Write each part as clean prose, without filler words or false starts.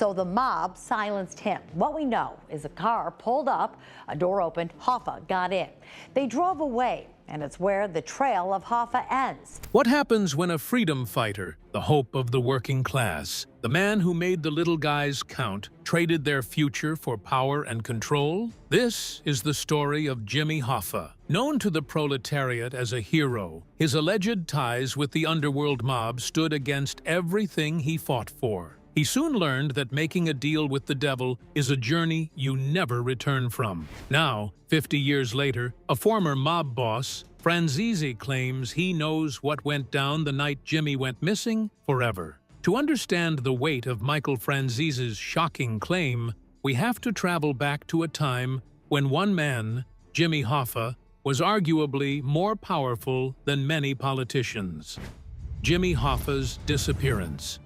so the mob silenced him. What we know is a car pulled up, a door opened, Hoffa got in. They drove away, and it's where the trail of Hoffa ends. What happens when a freedom fighter, the hope of the working class, the man who made the little guys count, traded their future for power and control? This is the story of Jimmy Hoffa. Known to the proletariat as a hero, his alleged ties with the underworld mob stood against everything he fought for. He soon learned that making a deal with the devil is a journey you never return from. Now, 50 years later, a former mob boss, Franzese, claims he knows what went down the night Jimmy went missing forever. To understand the weight of Michael Franzese's shocking claim, we have to travel back to a time when one man, Jimmy Hoffa, was arguably more powerful than many politicians. Jimmy Hoffa's disappearance.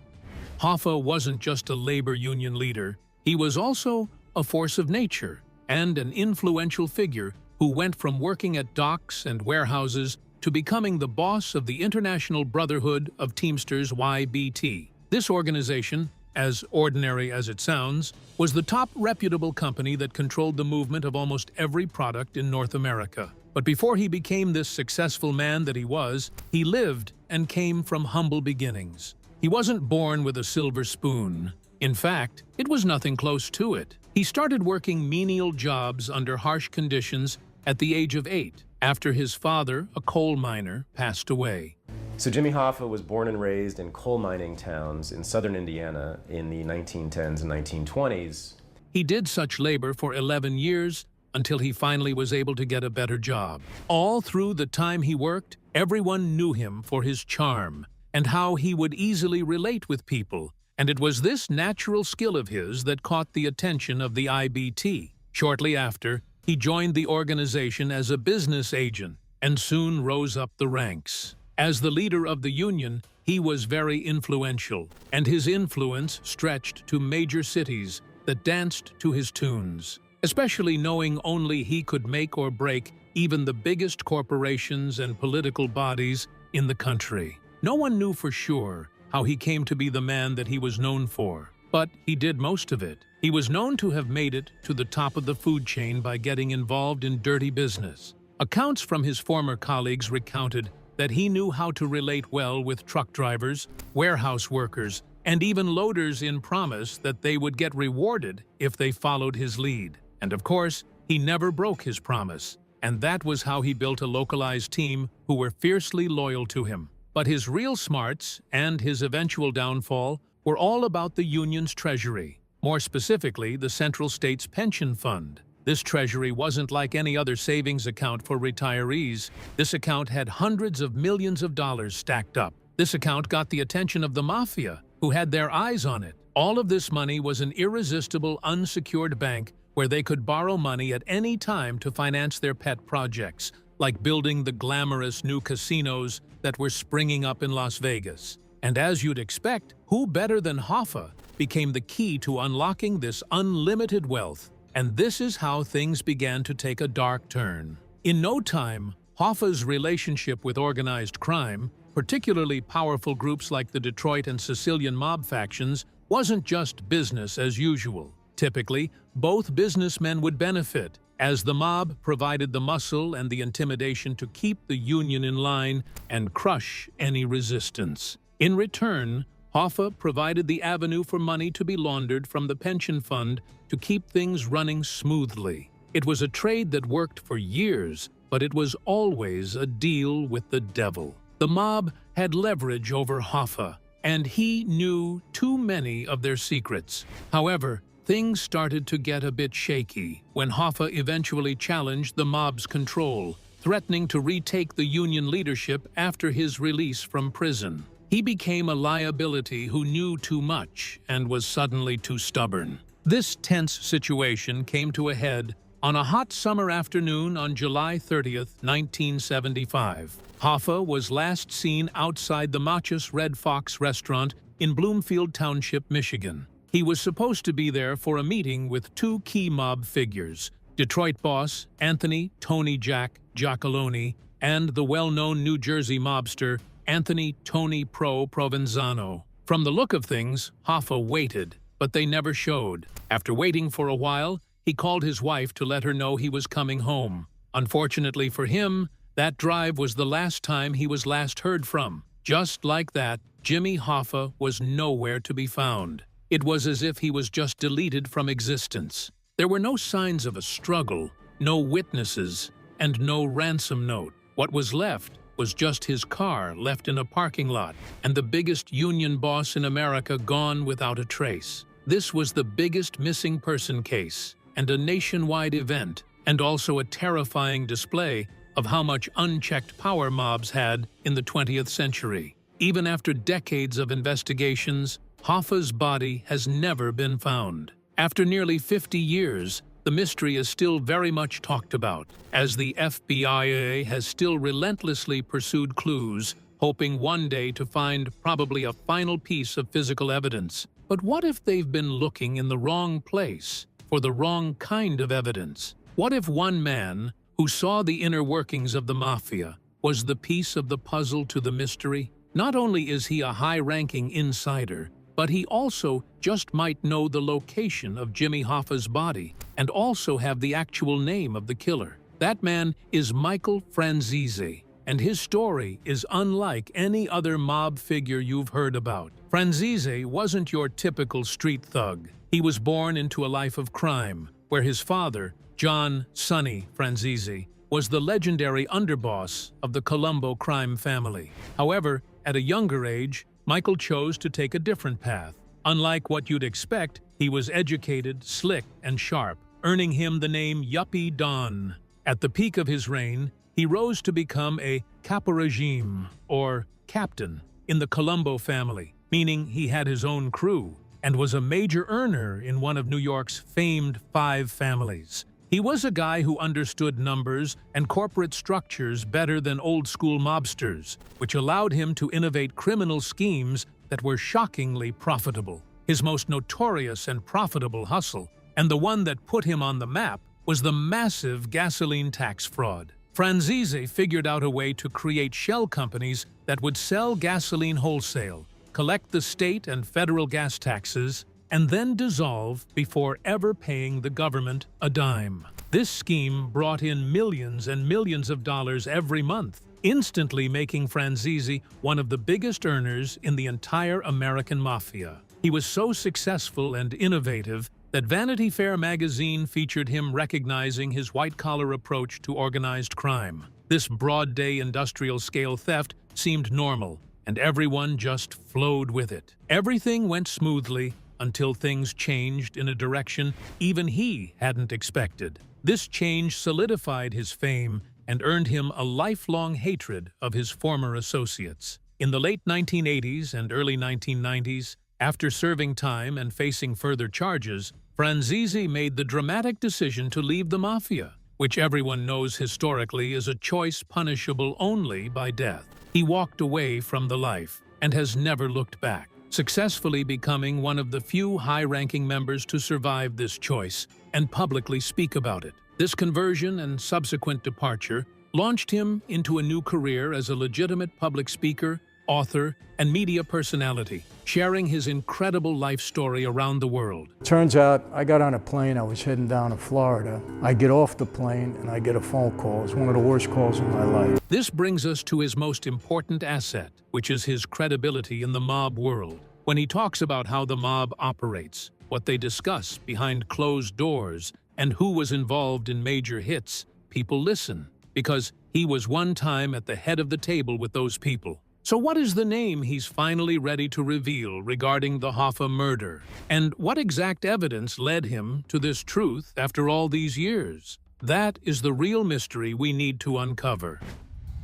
Hoffa wasn't just a labor union leader, he was also a force of nature and an influential figure who went from working at docks and warehouses to becoming the boss of the International Brotherhood of Teamsters YBT. This organization, as ordinary as it sounds, was the top reputable company that controlled the movement of almost every product in North America. But before he became this successful man that he was, he lived and came from humble beginnings. He wasn't born with a silver spoon. In fact, it was nothing close to it. He started working menial jobs under harsh conditions at the age of 8, after his father, a coal miner, passed away. So Jimmy Hoffa was born and raised in coal mining towns in southern Indiana in the 1910s and 1920s. He did such labor for 11 years until he finally was able to get a better job. All through the time he worked, everyone knew him for his charm and how he would easily relate with people, and it was this natural skill of his that caught the attention of the IBT. Shortly after, he joined the organization as a business agent and soon rose up the ranks. As the leader of the union, he was very influential, and his influence stretched to major cities that danced to his tunes, especially knowing only he could make or break even the biggest corporations and political bodies in the country. No one knew for sure how he came to be the man that he was known for, but he did most of it. He was known to have made it to the top of the food chain by getting involved in dirty business. Accounts from his former colleagues recounted that he knew how to relate well with truck drivers, warehouse workers, and even loaders in promise that they would get rewarded if they followed his lead. And of course, he never broke his promise, and that was how he built a localized team who were fiercely loyal to him. But his real smarts and his eventual downfall were all about the union's treasury, more specifically the Central States Pension Fund. This treasury wasn't like any other savings account for retirees. This account had hundreds of millions of dollars stacked up. This account got the attention of the mafia, who had their eyes on it. All of this money was an irresistible, unsecured bank where they could borrow money at any time to finance their pet projects, like building the glamorous new casinos that were springing up in Las Vegas. And as you'd expect, who better than Hoffa became the key to unlocking this unlimited wealth? And this is how things began to take a dark turn. In no time, Hoffa's relationship with organized crime, particularly powerful groups like the Detroit and Sicilian mob factions, wasn't just business as usual. Typically, both businessmen would benefit, as the mob provided the muscle and the intimidation to keep the union in line and crush any resistance. In return, Hoffa provided the avenue for money to be laundered from the pension fund to keep things running smoothly. It was a trade that worked for years, but it was always a deal with the devil. The mob had leverage over Hoffa, and he knew too many of their secrets. However, things started to get a bit shaky when Hoffa eventually challenged the mob's control, threatening to retake the union leadership after his release from prison. He became a liability who knew too much and was suddenly too stubborn. This tense situation came to a head on a hot summer afternoon on July 30th, 1975. Hoffa was last seen outside the Machus Red Fox restaurant in Bloomfield Township, Michigan. He was supposed to be there for a meeting with two key mob figures, Detroit boss Anthony "Tony" Jack Giacalone and the well-known New Jersey mobster Anthony "Tony" Provenzano. From the look of things, Hoffa waited, but they never showed. After waiting for a while, he called his wife to let her know he was coming home. Unfortunately for him, that drive was the last time he was last heard from. Just like that, Jimmy Hoffa was nowhere to be found. It was as if he was just deleted from existence. There were no signs of a struggle, no witnesses, and no ransom note. What was left was just his car left in a parking lot, and the biggest union boss in America gone without a trace. This was the biggest missing person case, and a nationwide event, and also a terrifying display of how much unchecked power mobs had in the 20th century. Even after decades of investigations, Hoffa's body has never been found. After nearly 50 years, the mystery is still very much talked about, as the FBI has still relentlessly pursued clues, hoping one day to find probably a final piece of physical evidence. But what if they've been looking in the wrong place for the wrong kind of evidence? What if one man, who saw the inner workings of the mafia, was the piece of the puzzle to the mystery? Not only is he a high-ranking insider, but he also just might know the location of Jimmy Hoffa's body and also have the actual name of the killer. That man is Michael Franzese, and his story is unlike any other mob figure you've heard about. Franzese wasn't your typical street thug. He was born into a life of crime, where his father, John "Sonny" Franzese, was the legendary underboss of the Colombo crime family. However, at a younger age, Michael chose to take a different path. Unlike what you'd expect, he was educated, slick, and sharp, earning him the name Yuppie Don. At the peak of his reign, he rose to become a caporegime, or captain, in the Colombo family, meaning he had his own crew, and was a major earner in one of New York's famed 5 families. He was a guy who understood numbers and corporate structures better than old-school mobsters, which allowed him to innovate criminal schemes that were shockingly profitable. His most notorious and profitable hustle, and the one that put him on the map, was the massive gasoline tax fraud. Franzese figured out a way to create shell companies that would sell gasoline wholesale, collect the state and federal gas taxes, and then dissolve before ever paying the government a dime. This scheme brought in millions and millions of dollars every month, instantly making Franzese one of the biggest earners in the entire American mafia. He was so successful and innovative that Vanity Fair magazine featured him recognizing his white-collar approach to organized crime. This broad-day industrial-scale theft seemed normal, and everyone just flowed with it. Everything went smoothly until things changed in a direction even he hadn't expected. This change solidified his fame and earned him a lifelong hatred of his former associates. In the late 1980s and early 1990s, after serving time and facing further charges, Franzese made the dramatic decision to leave the mafia, which everyone knows historically is a choice punishable only by death. He walked away from the life and has never looked back, successfully becoming one of the few high-ranking members to survive this choice and publicly speak about it. This conversion and subsequent departure launched him into a new career as a legitimate public speaker, author, and media personality, sharing his incredible life story around the world. Turns out I got on a plane, I was heading down to Florida. I get off the plane and I get a phone call. It's one of the worst calls of my life. This brings us to his most important asset, which is his credibility in the mob world. When he talks about how the mob operates, what they discuss behind closed doors, and who was involved in major hits, people listen, because he was one time at the head of the table with those people. So what is the name he's finally ready to reveal regarding the Hoffa murder? And what exact evidence led him to this truth after all these years? That is the real mystery we need to uncover.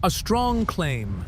A strong claim.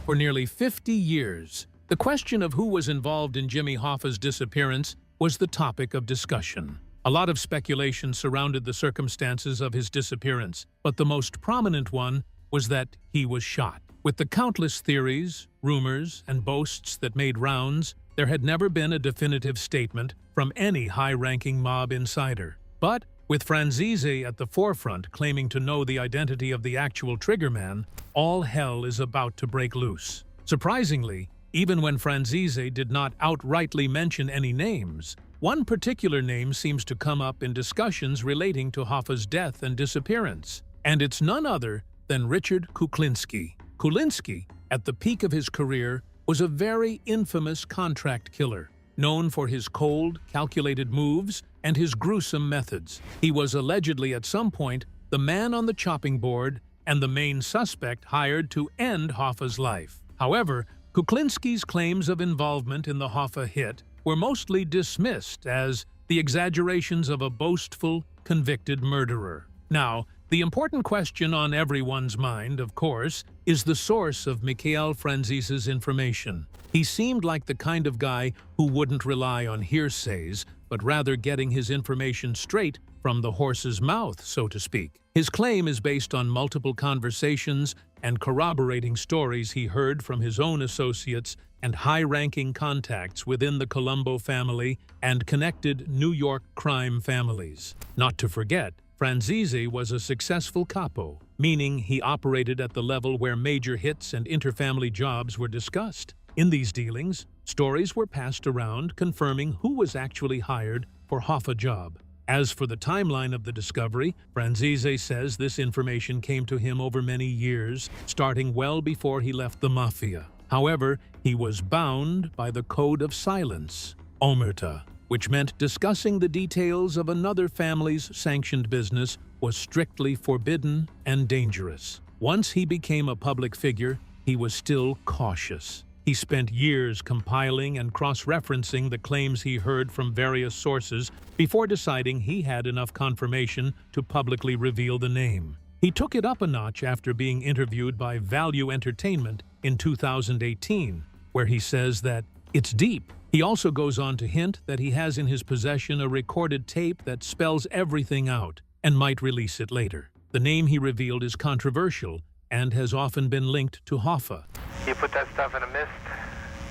For nearly 50 years, the question of who was involved in Jimmy Hoffa's disappearance was the topic of discussion. A lot of speculation surrounded the circumstances of his disappearance, but the most prominent one was that he was shot. With the countless theories, rumors, and boasts that made rounds, there had never been a definitive statement from any high-ranking mob insider. But with Franzese at the forefront claiming to know the identity of the actual triggerman, all hell is about to break loose. Surprisingly, even when Franzese did not outrightly mention any names, one particular name seems to come up in discussions relating to Hoffa's death and disappearance, and it's none other than Richard Kuklinski. Kuklinski, at the peak of his career, was a very infamous contract killer, known for his cold, calculated moves and his gruesome methods. He was allegedly at some point the man on the chopping board and the main suspect hired to end Hoffa's life. However, Kuklinski's claims of involvement in the Hoffa hit were mostly dismissed as the exaggerations of a boastful, convicted murderer. Now, the important question on everyone's mind, of course, is the source of Mikhail Franzese's information. He seemed like the kind of guy who wouldn't rely on hearsays, but rather getting his information straight from the horse's mouth, so to speak. His claim is based on multiple conversations and corroborating stories he heard from his own associates and high-ranking contacts within the Colombo family and connected New York crime families. Not to forget, Franzese was a successful capo, meaning he operated at the level where major hits and interfamily jobs were discussed. In these dealings, stories were passed around confirming who was actually hired for Hoffa job. As for the timeline of the discovery, Franzese says this information came to him over many years, starting well before he left the mafia. However, he was bound by the code of silence, omerta, which meant discussing the details of another family's sanctioned business was strictly forbidden and dangerous. Once he became a public figure, he was still cautious. He spent years compiling and cross-referencing the claims he heard from various sources before deciding he had enough confirmation to publicly reveal the name. He took it up a notch after being interviewed by Value Entertainment in 2018, where he says that it's deep. He also goes on to hint that he has in his possession a recorded tape that spells everything out and might release it later. The name he revealed is controversial and has often been linked to Hoffa. You put that stuff in a mist,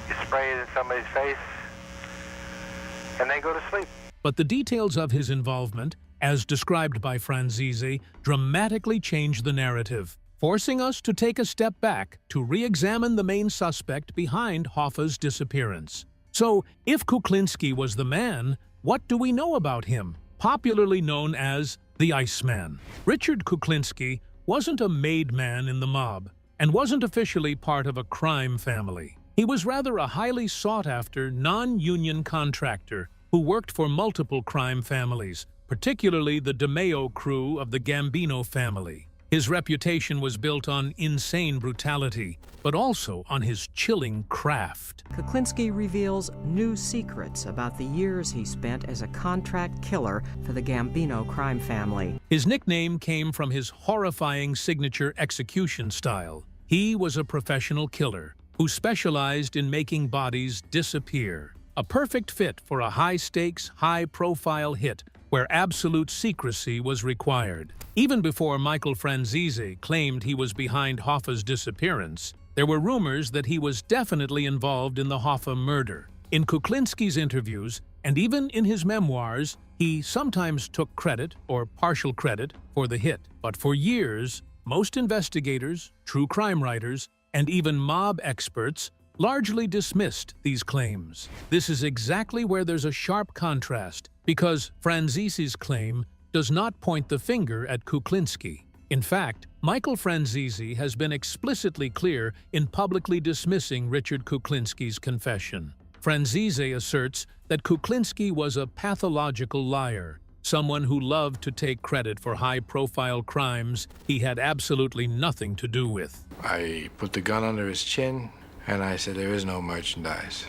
you spray it in somebody's face, and they go to sleep. But the details of his involvement, as described by Franzese, dramatically change the narrative, forcing us to take a step back to re-examine the main suspect behind Hoffa's disappearance. So, if Kuklinski was the man, what do we know about him? Popularly known as the Iceman. Richard Kuklinski wasn't a made man in the mob, and wasn't officially part of a crime family. He was rather a highly sought-after, non-union contractor who worked for multiple crime families, particularly the DeMeo crew of the Gambino family. His reputation was built on insane brutality, but also on his chilling craft. Kuklinski reveals new secrets about the years he spent as a contract killer for the Gambino crime family. His nickname came from his horrifying signature execution style. He was a professional killer who specialized in making bodies disappear. A perfect fit for a high-stakes, high-profile hit where absolute secrecy was required. Even before Michael Franzese claimed he was behind Hoffa's disappearance, there were rumors that he was definitely involved in the Hoffa murder. In Kuklinski's interviews, and even in his memoirs, he sometimes took credit or partial credit for the hit. But for years, most investigators, true crime writers, and even mob experts largely dismissed these claims. This is exactly where there's a sharp contrast, because Franzese's claim does not point the finger at Kuklinski. In fact, Michael Franzese has been explicitly clear in publicly dismissing Richard Kuklinski's confession. Franzese asserts that Kuklinski was a pathological liar, someone who loved to take credit for high-profile crimes he had absolutely nothing to do with. I put the gun under his chin, and I said, "There is no merchandise."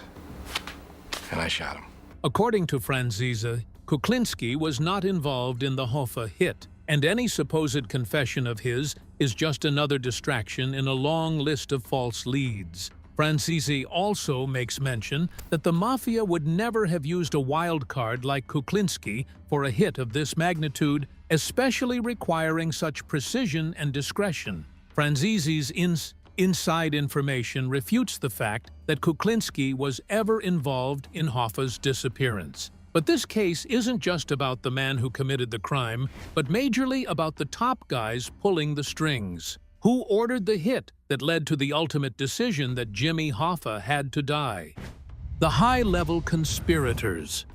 And I shot him. According to Franzese, Kuklinski was not involved in the Hoffa hit, and any supposed confession of his is just another distraction in a long list of false leads. Franzese also makes mention that the Mafia would never have used a wild card like Kuklinski for a hit of this magnitude, especially requiring such precision and discretion. Franzese's inside information refutes the fact that Kuklinski was ever involved in Hoffa's disappearance. But this case isn't just about the man who committed the crime, but majorly about the top guys pulling the strings. Who ordered the hit that led to the ultimate decision that Jimmy Hoffa had to die? The high-level conspirators.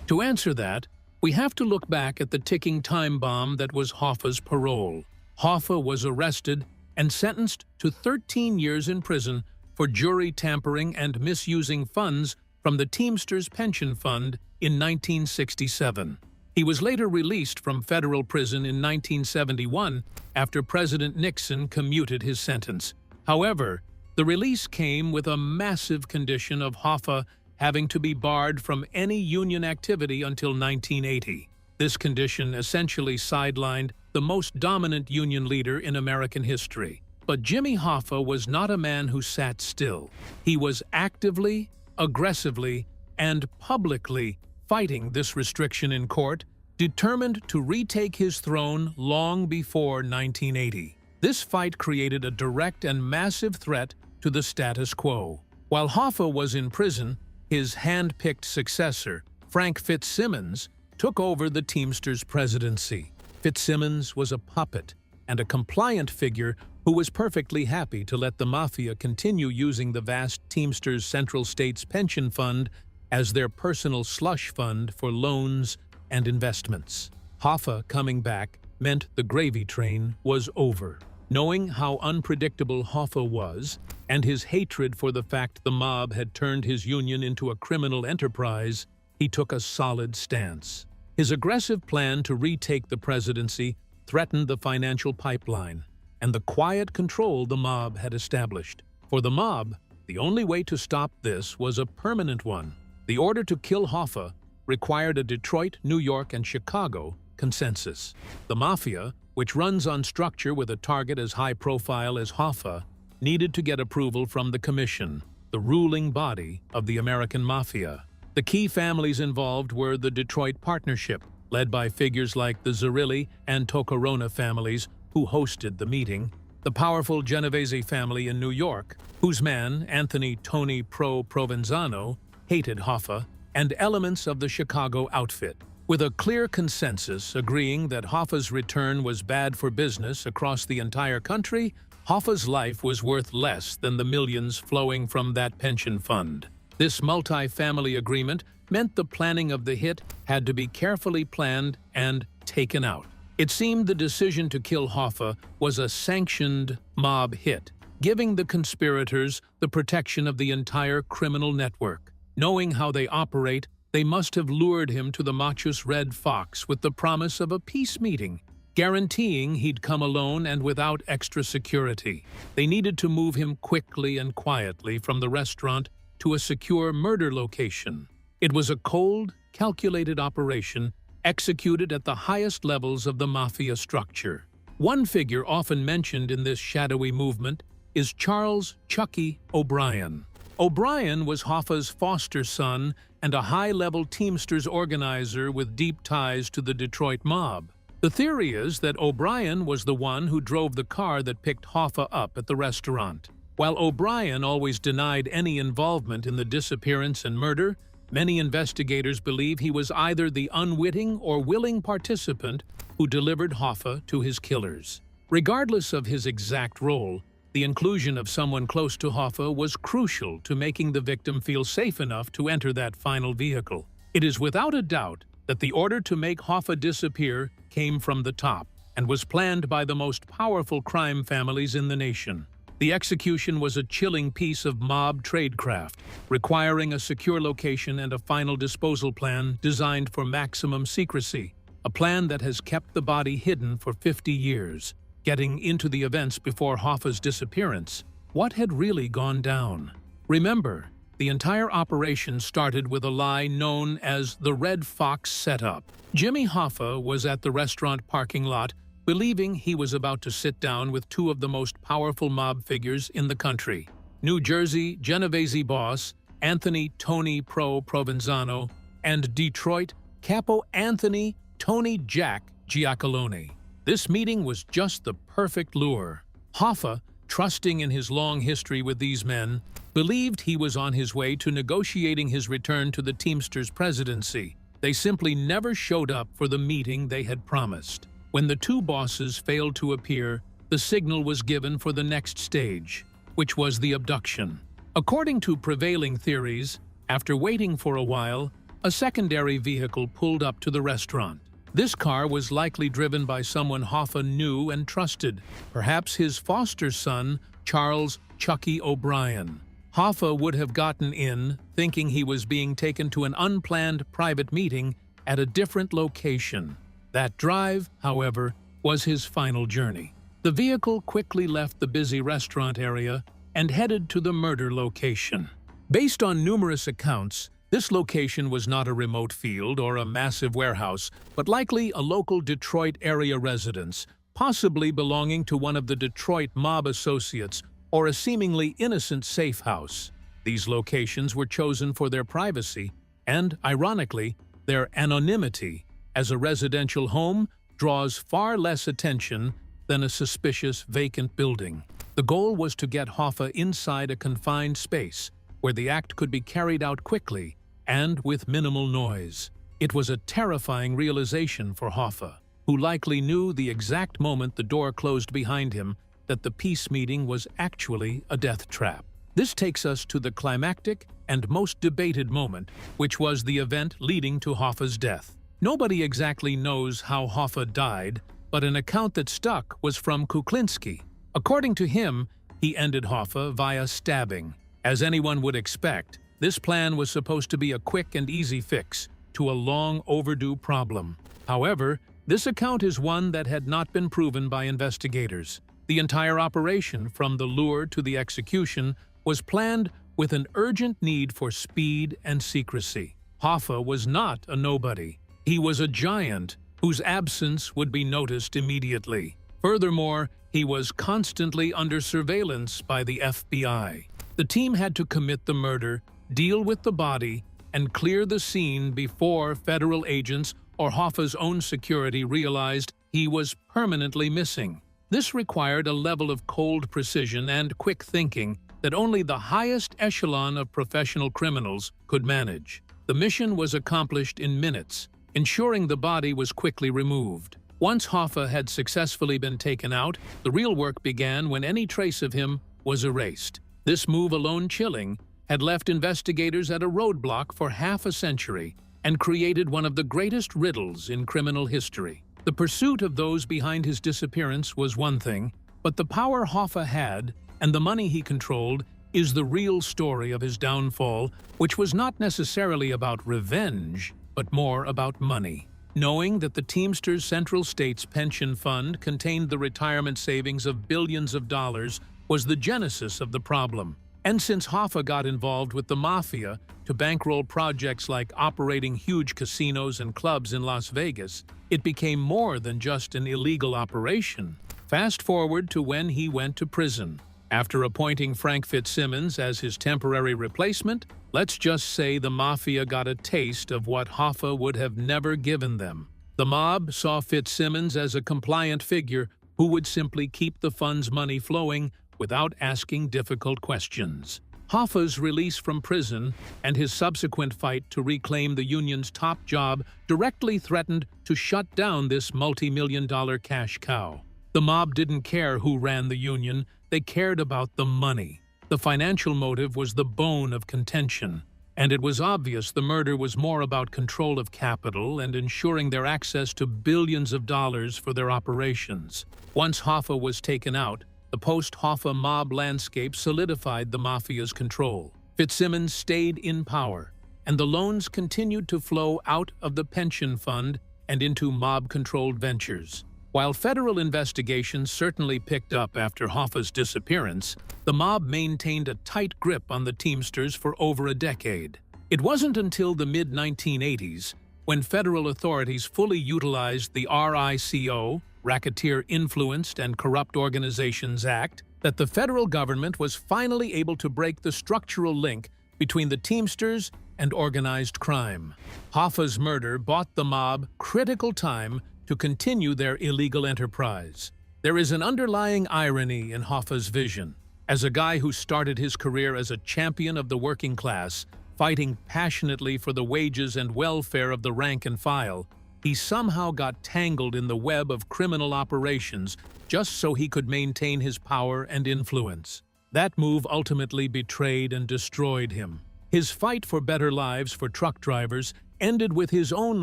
To answer that, we have to look back at the ticking time bomb that was Hoffa's parole. Hoffa was arrested and sentenced to 13 years in prison for jury tampering and misusing funds from the Teamsters Pension Fund in 1967. He was later released from federal prison in 1971 after President Nixon commuted his sentence. However, the release came with a massive condition of Hoffa having to be barred from any union activity until 1980. This condition essentially sidelined the most dominant union leader in American history. But Jimmy Hoffa was not a man who sat still. He was actively, aggressively, and publicly fighting this restriction in court, determined to retake his throne long before 1980. This fight created a direct and massive threat to the status quo. While Hoffa was in prison, his hand-picked successor, Frank Fitzsimmons, took over the Teamsters presidency. Fitzsimmons was a puppet and a compliant figure who was perfectly happy to let the mafia continue using the vast Teamsters Central States Pension Fund as their personal slush fund for loans and investments. Hoffa coming back meant the gravy train was over. Knowing how unpredictable Hoffa was, and his hatred for the fact the mob had turned his union into a criminal enterprise, he took a solid stance. His aggressive plan to retake the presidency threatened the financial pipeline and the quiet control the mob had established. For the mob, the only way to stop this was a permanent one. The order to kill Hoffa required a Detroit, New York, and Chicago consensus. The mafia, which runs on structure with a target as high-profile as Hoffa, needed to get approval from the Commission, the ruling body of the American Mafia. The key families involved were the Detroit Partnership, led by figures like the Zerilli and Tocorona families, who hosted the meeting, the powerful Genovese family in New York, whose man, Anthony Tony Pro Provenzano, hated Hoffa, and elements of the Chicago outfit. With a clear consensus agreeing that Hoffa's return was bad for business across the entire country, Hoffa's life was worth less than the millions flowing from that pension fund. This multi-family agreement meant the planning of the hit had to be carefully planned and taken out. It seemed the decision to kill Hoffa was a sanctioned mob hit, giving the conspirators the protection of the entire criminal network. Knowing how they operate, they must have lured him to the Machus Red Fox with the promise of a peace meeting, guaranteeing he'd come alone and without extra security. They needed to move him quickly and quietly from the restaurant to a secure murder location. It was a cold, calculated operation executed at the highest levels of the mafia structure. One figure often mentioned in this shadowy movement is Charles "Chucky" O'Brien. O'Brien was Hoffa's foster son and a high-level Teamsters organizer with deep ties to the Detroit mob. The theory is that O'Brien was the one who drove the car that picked Hoffa up at the restaurant. While O'Brien always denied any involvement in the disappearance and murder, many investigators believe he was either the unwitting or willing participant who delivered Hoffa to his killers. Regardless of his exact role, the inclusion of someone close to Hoffa was crucial to making the victim feel safe enough to enter that final vehicle. It is without a doubt that the order to make Hoffa disappear came from the top and was planned by the most powerful crime families in the nation. The execution was a chilling piece of mob tradecraft, requiring a secure location and a final disposal plan designed for maximum secrecy, a plan that has kept the body hidden for 50 years. Getting into the events before Hoffa's disappearance, what had really gone down? Remember, the entire operation started with a lie known as the Red Fox setup. Jimmy Hoffa was at the restaurant parking lot, believing he was about to sit down with two of the most powerful mob figures in the country. New Jersey Genovese boss Anthony Tony Pro Provenzano and Detroit Capo Anthony Tony Jack Giacalone. This meeting was just the perfect lure. Hoffa, trusting in his long history with these men, believed he was on his way to negotiating his return to the Teamsters presidency. They simply never showed up for the meeting they had promised. When the two bosses failed to appear, the signal was given for the next stage, which was the abduction. According to prevailing theories, after waiting for a while, a secondary vehicle pulled up to the restaurant. This car was likely driven by someone Hoffa knew and trusted, perhaps his foster son, Charles "Chucky" O'Brien. Hoffa would have gotten in, thinking he was being taken to an unplanned private meeting at a different location. That drive, however, was his final journey. The vehicle quickly left the busy restaurant area and headed to the murder location. Based on numerous accounts, this location was not a remote field or a massive warehouse, but likely a local Detroit area residence, possibly belonging to one of the Detroit mob associates or a seemingly innocent safe house. These locations were chosen for their privacy and, ironically, their anonymity, as a residential home draws far less attention than a suspicious vacant building. The goal was to get Hoffa inside a confined space where the act could be carried out quickly and with minimal noise. It was a terrifying realization for Hoffa, who likely knew the exact moment the door closed behind him that the peace meeting was actually a death trap. This takes us to the climactic and most debated moment, which was the event leading to Hoffa's death. Nobody exactly knows how Hoffa died, but an account that stuck was from Kuklinski. According to him, he ended Hoffa via stabbing. As anyone would expect, this plan was supposed to be a quick and easy fix to a long overdue problem. However, this account is one that had not been proven by investigators. The entire operation, from the lure to the execution, was planned with an urgent need for speed and secrecy. Hoffa was not a nobody. He was a giant whose absence would be noticed immediately. Furthermore, he was constantly under surveillance by the FBI. The team had to commit the murder, deal with the body, and clear the scene before federal agents or Hoffa's own security realized he was permanently missing. This required a level of cold precision and quick thinking that only the highest echelon of professional criminals could manage. The mission was accomplished in minutes, ensuring the body was quickly removed. Once Hoffa had successfully been taken out, the real work began when any trace of him was erased. This move, alone chilling, had left investigators at a roadblock for half a century and created one of the greatest riddles in criminal history. The pursuit of those behind his disappearance was one thing, but the power Hoffa had and the money he controlled is the real story of his downfall, which was not necessarily about revenge, but more about money. Knowing that the Teamsters Central States Pension Fund contained the retirement savings of billions of dollars was the genesis of the problem. And since Hoffa got involved with the mafia to bankroll projects like operating huge casinos and clubs in Las Vegas, it became more than just an illegal operation. Fast forward to when he went to prison. After appointing Frank Fitzsimmons as his temporary replacement, let's just say the mafia got a taste of what Hoffa would have never given them. The mob saw Fitzsimmons as a compliant figure who would simply keep the fund's money flowing without asking difficult questions. Hoffa's release from prison and his subsequent fight to reclaim the union's top job directly threatened to shut down this multi-million-dollar cash cow. The mob didn't care who ran the union, they cared about the money. The financial motive was the bone of contention, and it was obvious the murder was more about control of capital and ensuring their access to billions of dollars for their operations. Once Hoffa was taken out, the post-Hoffa mob landscape solidified the mafia's control. Fitzsimmons stayed in power, and the loans continued to flow out of the pension fund and into mob-controlled ventures. While federal investigations certainly picked up after Hoffa's disappearance, the mob maintained a tight grip on the Teamsters for over a decade. It wasn't until the mid-1980s, when federal authorities fully utilized the RICO, Racketeer Influenced and Corrupt Organizations Act, that the federal government was finally able to break the structural link between the Teamsters and organized crime. Hoffa's murder bought the mob critical time to continue their illegal enterprise. There is an underlying irony in Hoffa's vision. As a guy who started his career as a champion of the working class, fighting passionately for the wages and welfare of the rank and file, he somehow got tangled in the web of criminal operations just so he could maintain his power and influence. That move ultimately betrayed and destroyed him. His fight for better lives for truck drivers ended with his own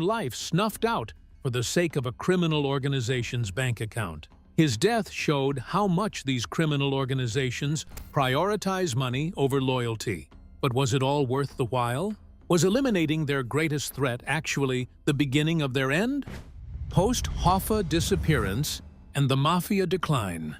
life snuffed out for the sake of a criminal organization's bank account. His death showed how much these criminal organizations prioritize money over loyalty. But was it all worth the while? Was eliminating their greatest threat actually the beginning of their end? Post-Hoffa disappearance and the mafia decline.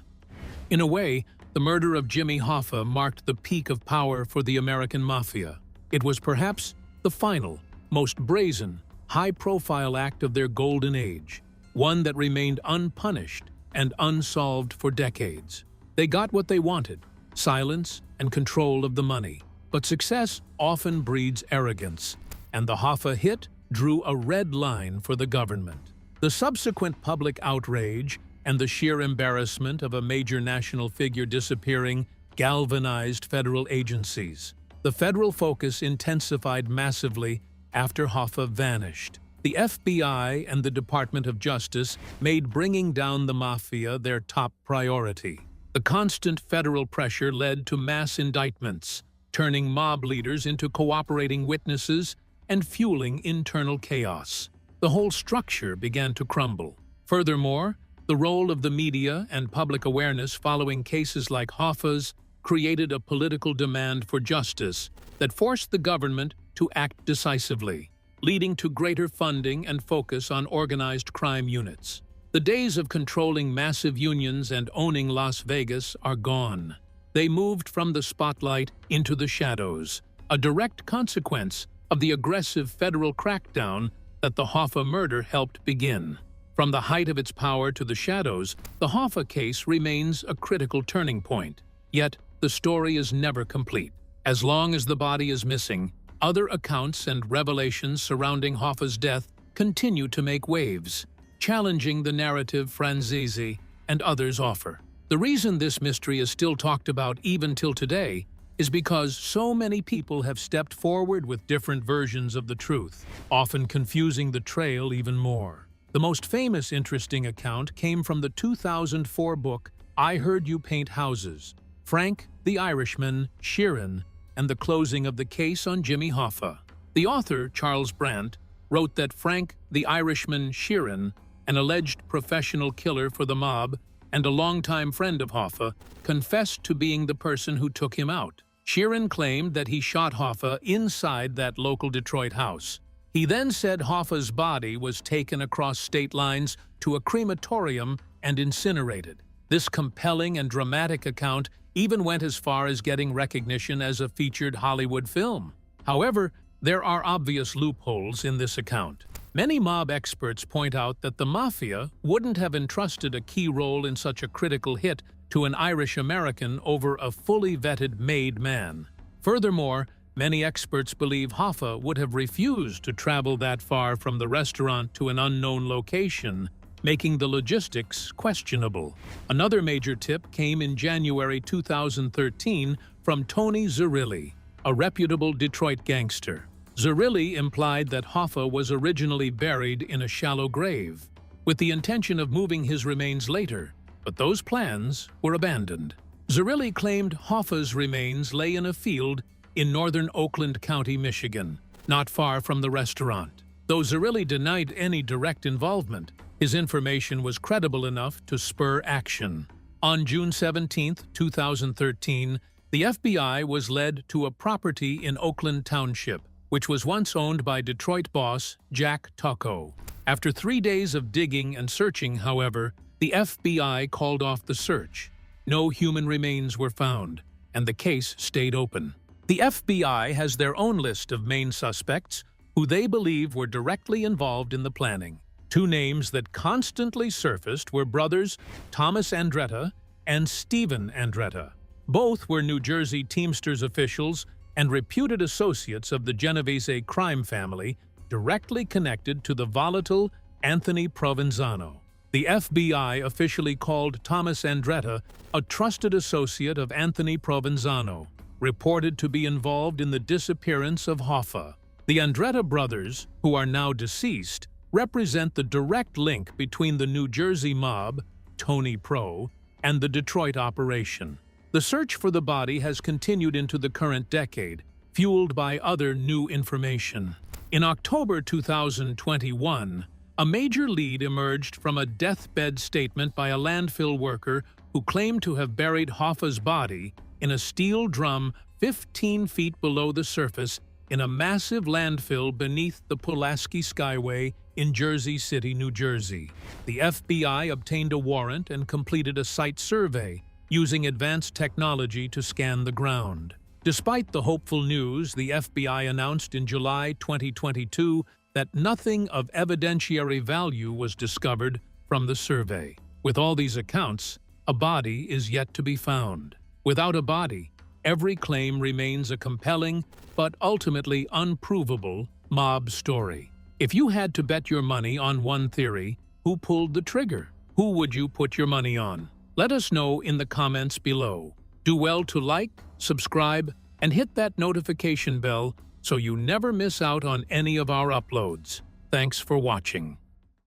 In a way, the murder of Jimmy Hoffa marked the peak of power for the American mafia. It was perhaps the final, most brazen, high-profile act of their golden age, one that remained unpunished and unsolved for decades. They got what they wanted, silence and control of the money. But success often breeds arrogance, and the Hoffa hit drew a red line for the government. The subsequent public outrage and the sheer embarrassment of a major national figure disappearing galvanized federal agencies. The federal focus intensified massively after Hoffa vanished. The FBI and the Department of Justice made bringing down the mafia their top priority. The constant federal pressure led to mass indictments, turning mob leaders into cooperating witnesses and fueling internal chaos. The whole structure began to crumble. Furthermore, the role of the media and public awareness following cases like Hoffa's created a political demand for justice that forced the government to act decisively, leading to greater funding and focus on organized crime units. The days of controlling massive unions and owning Las Vegas are gone. They moved from the spotlight into the shadows, a direct consequence of the aggressive federal crackdown that the Hoffa murder helped begin. From the height of its power to the shadows, the Hoffa case remains a critical turning point. Yet, the story is never complete. As long as the body is missing, other accounts and revelations surrounding Hoffa's death continue to make waves, challenging the narrative Franzese and others offer. The reason this mystery is still talked about even till today is because so many people have stepped forward with different versions of the truth, often confusing the trail even more. The most famous interesting account came from the 2004 book I Heard You Paint Houses, Frank the Irishman Sheeran, and the closing of the case on Jimmy Hoffa. The author, Charles Brandt, wrote that Frank the Irishman Sheeran, an alleged professional killer for the mob and a longtime friend of Hoffa, confessed to being the person who took him out. Sheeran claimed that he shot Hoffa inside that local Detroit house. He then said Hoffa's body was taken across state lines to a crematorium and incinerated. This compelling and dramatic account even went as far as getting recognition as a featured Hollywood film. However, there are obvious loopholes in this account. Many mob experts point out that the mafia wouldn't have entrusted a key role in such a critical hit to an Irish-American over a fully vetted made man. Furthermore, many experts believe Hoffa would have refused to travel that far from the restaurant to an unknown location, making the logistics questionable. Another major tip came in January 2013 from Tony Zerilli, a reputable Detroit gangster. Zerilli implied that Hoffa was originally buried in a shallow grave, with the intention of moving his remains later, but those plans were abandoned. Zerilli claimed Hoffa's remains lay in a field in northern Oakland County, Michigan, not far from the restaurant. Though Zerilli denied any direct involvement, his information was credible enough to spur action. On June 17, 2013, the FBI was led to a property in Oakland Township, which was once owned by Detroit boss Jack Tucko. After 3 days of digging and searching, however, the FBI called off the search. No human remains were found, and the case stayed open. The FBI has their own list of main suspects who they believe were directly involved in the planning. Two names that constantly surfaced were brothers Thomas Andretta and Stephen Andretta. Both were New Jersey Teamsters officials and reputed associates of the Genovese crime family directly connected to the volatile Anthony Provenzano. The FBI officially called Thomas Andretta a trusted associate of Anthony Provenzano, reported to be involved in the disappearance of Hoffa. The Andretta brothers, who are now deceased, represent the direct link between the New Jersey mob, Tony Pro, and the Detroit operation. The search for the body has continued into the current decade, fueled by other new information. In October 2021, a major lead emerged from a deathbed statement by a landfill worker who claimed to have buried Hoffa's body in a steel drum 15 feet below the surface in a massive landfill beneath the Pulaski Skyway in Jersey City, New Jersey. The FBI obtained a warrant and completed a site survey using advanced technology to scan the ground. Despite the hopeful news, the FBI announced in July 2022 that nothing of evidentiary value was discovered from the survey. With all these accounts, a body is yet to be found. Without a body, every claim remains a compelling but ultimately unprovable mob story. If you had to bet your money on one theory, who pulled the trigger? Who would you put your money on? Let us know in the comments below. Do well to like, subscribe, and hit that notification bell so you never miss out on any of our uploads. Thanks for watching.